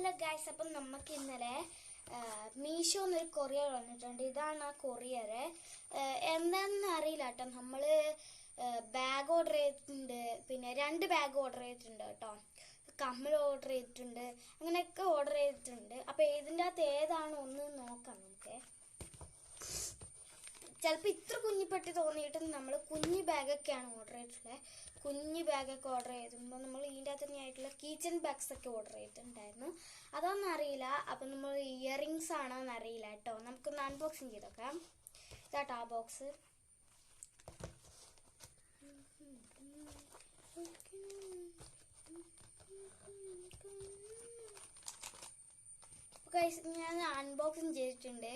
Hello guys, അപ്പം നമുക്ക് ഇന്നലെ മീഷോന്നൊരു കൊറിയർ വന്നിട്ടുണ്ട്. ഇതാണ് ആ കൊറിയർ. എന്താണെന്ന് അറിയില്ല കേട്ടോ. നമ്മൾ ബാഗ് ഓർഡർ ചെയ്തിട്ടുണ്ട്, പിന്നെ 2 ബാഗ് ഓർഡർ ചെയ്തിട്ടുണ്ട് കേട്ടോ. കമ്മൽ ഓർഡർ ചെയ്തിട്ടുണ്ട്, അങ്ങനെയൊക്കെ ഓർഡർ ചെയ്തിട്ടുണ്ട്. അപ്പം ഇതിൻ്റെ അകത്ത് ഏതാണ് ഒന്ന് നോക്കാം നമുക്ക്. ചിലപ്പോൾ ഇത്ര കുഞ്ഞിപ്പെട്ടി തോന്നിയിട്ടും നമ്മൾ കുഞ്ഞു ബാഗൊക്കെയാണ് ഓർഡർ ചെയ്തിട്ടുള്ളത്. കുഞ്ഞു ബാഗൊക്കെ ഓർഡർ ചെയ്തിട്ടുമ്പോൾ നമ്മൾ ഇതിൻ്റെ അകത്ത് തന്നെ ആയിട്ടുള്ള കിച്ചൺ ബാഗ്സ് ഒക്കെ ഓർഡർ ചെയ്തിട്ടുണ്ടായിരുന്നു. അതൊന്നും അറിയില്ല. അപ്പം നമ്മൾ ഇയറിങ്സ് ആണോ എന്ന് അറിയില്ല കേട്ടോ. നമുക്കൊന്ന് അൺബോക്സിങ് ചെയ്തോക്കാം. ഇതാട്ടോ ആ ബോക്സ്. ഞാൻ അൺബോക്സിങ് ചെയ്തിട്ടുണ്ട്.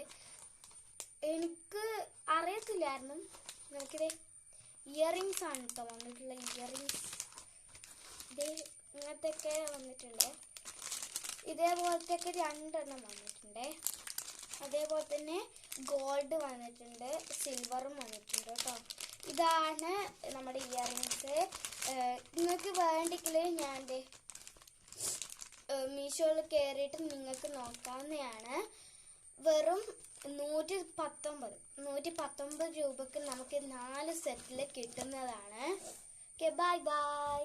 എനിക്ക് അറിയത്തില്ലായിരുന്നു. നമുക്കിത് ഇയറിങ്സ് ആണ് കേട്ടോ വന്നിട്ടുള്ള. ഇയറിങ്സ് ഇതേ ഇങ്ങനത്തെയൊക്കെ വന്നിട്ടുണ്ട്. ഇതേപോലത്തെയൊക്കെ 2 എണ്ണം വന്നിട്ടുണ്ട്. അതേപോലെ തന്നെ ഗോൾഡ് വന്നിട്ടുണ്ട്, സിൽവറും വന്നിട്ടുണ്ട് കേട്ടോ. ഇതാണ് നമ്മുടെ ഇയറിങ്സ്. നിങ്ങൾക്ക് വേണ്ടെങ്കിൽ ഞാൻ മീഷോയിൽ കയറിയിട്ട് നിങ്ങൾക്ക് നോക്കാവുന്നതാണ്. വെറും 119 രൂപക്ക് നമുക്ക് 4 സെറ്റിൽ കിട്ടുന്നതാണ്. Okay, bye bye.